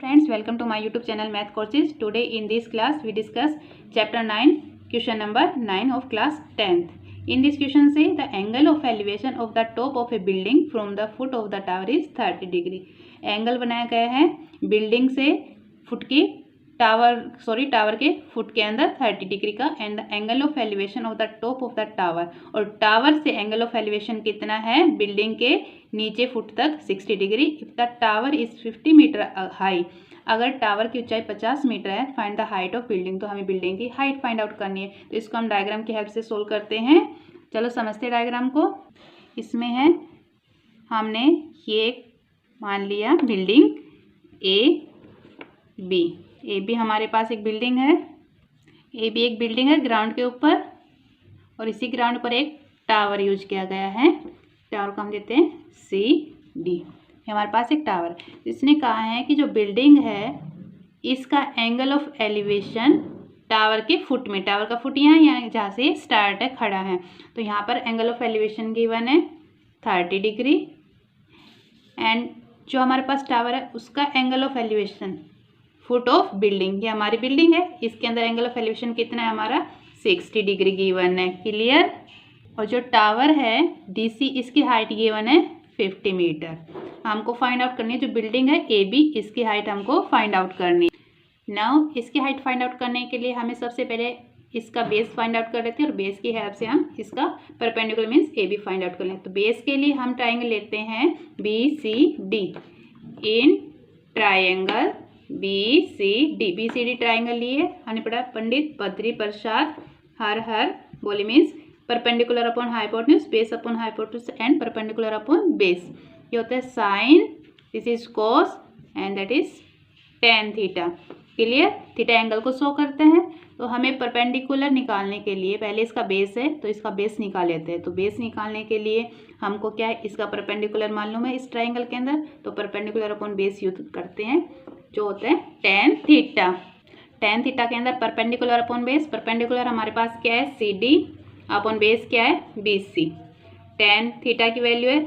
Friends, welcome to my YouTube channel Math Courses. Today in this class we discuss chapter 9, question number 9 of class 10th. In this question say the angle of elevation of the top of a building from the foot of the tower is 30 degree. Angle बनाया गया है building से foot की tower के foot के अंदर 30 degree का and the angle of elevation of the top of the tower, और टावर से एंगल ऑफ एलिवेशन कितना है बिल्डिंग के नीचे फुट तक 60 degree. If the tower is 50 metre high, अगर टावर की ऊंचाई 50 मीटर है, find the height of building, तो हमें बिल्डिंग की हाइट फाइंड आउट करनी है. तो इसको हम डायग्राम की हेल्प से सोल्व करते हैं. चलो समझते हैं डायग्राम को. इसमें है हमने ये मान लिया बिल्डिंग ए बी हमारे पास एक बिल्डिंग है. ए बी एक बिल्डिंग है ग्राउंड के ऊपर, और इसी ग्राउंड पर एक टावर यूज किया गया है. टावर को हम देते हैं सी डी. हमारे पास एक टावर. इसने कहा है कि जो बिल्डिंग है इसका एंगल ऑफ एलिवेशन टावर के फुट में, टावर का फुट यहाँ जहाँ से स्टार्ट है खड़ा है, तो यहाँ पर एंगल ऑफ एलिवेशन गिवन है 30 डिग्री. एंड जो हमारे पास टावर है उसका angle of elevation foot of building, ये हमारी बिल्डिंग है, इसके अंदर एंगल ऑफ एलिवेशन कितना है हमारा 60 डिग्री गिवन है. क्लियर. और जो टावर है डीसी, इसकी हाइट गिवन है 50 मीटर. हमको फाइंड आउट करनी है जो बिल्डिंग है ए बी, इसकी हाइट हमको फाइंड आउट करनी है. नाउ इसकी हाइट फाइंड आउट करने के लिए हमें सबसे पहले इसका बेस फाइंड आउट कर लेते हैं, और बेस की हेल्प से हम इसका perpendicular means A B find out कर लें. तो बेस के लिए हम ट्राइंगल लेते हैं B C D. In triangle B C D triangle लिए हमने पढ़ा पंडित बद्री प्रसाद हर बोली means perpendicular upon hypotenuse, base upon hypotenuse and perpendicular upon base. ये होता है sine, this is cos and that is tan theta. Clear. Theta angle को show करते हैं. तो हमें परपेंडिकुलर निकालने के लिए पहले इसका बेस है तो इसका बेस निकाल लेते हैं. तो बेस निकालने के लिए हमको क्या है, इसका परपेंडिकुलर मालूम है इस ट्राइंगल के अंदर, तो परपेंडिकुलर अपॉन बेस यूज करते हैं जो होता है टेन थीटा. टेन थीटा के अंदर परपेंडिकुलर अपॉन बेस, परपेंडिकुलर हमारे पास क्या है सी डी, अपॉन बेस क्या है बी सी. टेन थीटा की वैल्यू है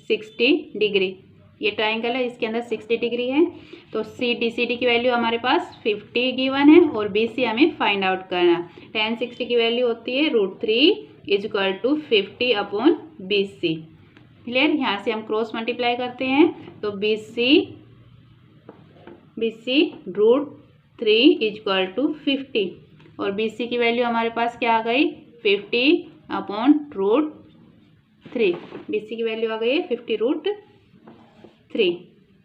60 डिग्री. ये ट्राइंगल है इसके अंदर 60 डिग्री है, तो सी डी की वैल्यू हमारे पास 50 गिवन है, और बी सी हमें फाइंड आउट करना. टेन 60 की वैल्यू होती है √3 equal to 50 upon B C. Clear. यहाँ से हम क्रॉस मल्टीप्लाई करते हैं तो बी सी √3 इजक्वल टू 50, और बी सी की वैल्यू हमारे पास क्या आ गई 50 अपॉन √3. बी सी की वैल्यू आ गई है 50√3.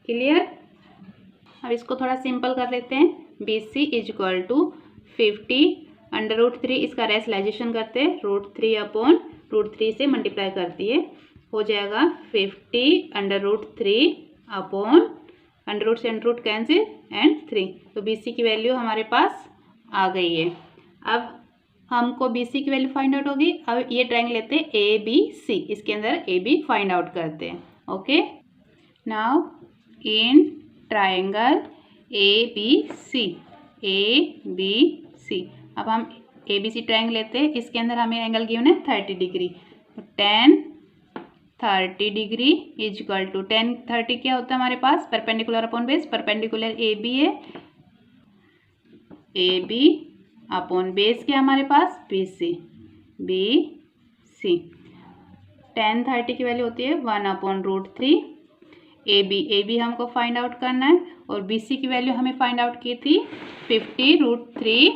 क्लियर. अब इसको थोड़ा सिंपल कर लेते हैं. बी सी इजक्वल टू 50 √3, इसका रेशनलाइजेशन करते हैं √3 अपॉन √3 से मल्टीप्लाई करती है, हो जाएगा 50 √3 अपॉन √ से √ कैंसिल एंड 3. तो बी सी की वैल्यू हमारे पास आ गई है. अब हमको बी सी की वैल्यू फाइंड आउट होगी. अब ये ट्रायंगल लेते हैं ए बी सी, इसके अंदर ए बी फाइंड आउट करते हैं. Okay. Now in triangle A B C, अब हम ए बी सी ट्रायंगल लेते हैं. इसके अंदर हमें एंगल गिवन है 30 degree. Tan 30 degree equal to 10 30 क्या होता है हमारे पास perpendicular upon base, perpendicular A B है, ए बी अपॉन बेस क्या हमारे पास बी सी. 10 30 की वैल्यू होती है 1 अपॉन √3. ए बी हमको फाइंड आउट करना है, और बी सी की वैल्यू हमें फाइंड आउट की थी 50√3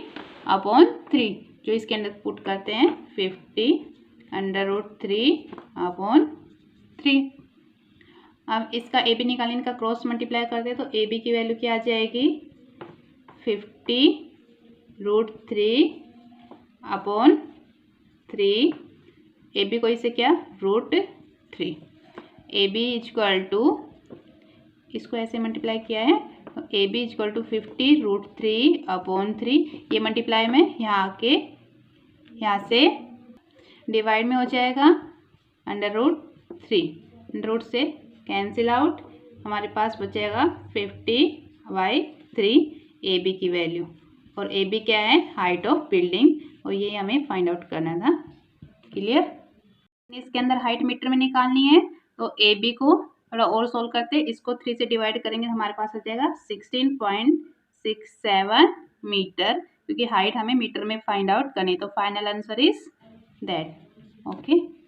अपॉन 3, जो इसके अंदर पुट करते हैं 50 √3 अपॉन 3. अब इसका ए बी निकालें, इनका क्रॉस मल्टीप्लाई करते हैं तो ए बी की वैल्यू क्या आ जाएगी 50√3 अपॉन 3. ए बी को इसे क्या √3. ए बी इजक्वल टू, इसको ऐसे मल्टीप्लाई किया है तो A B equal to 50√3 upon 3. ये मल्टीप्लाई में यहाँ आके यहाँ से डिवाइड में हो जाएगा √3. √ से कैंसिल आउट, हमारे पास बचेगा 50/3 ए बी की वैल्यू. और ए बी क्या है हाइट ऑफ बिल्डिंग, और ये हमें फाइंड आउट करना था. क्लियर. इसके अंदर हाइट मीटर में निकालनी है, तो ए बी को थोड़ा और सोल्व करते हैं। इसको 3 से डिवाइड करेंगे हमारे पास आ जाएगा 16.67 मीटर, क्योंकि हाइट हमें मीटर में फाइंड आउट करनी, तो final answer is that. Okay.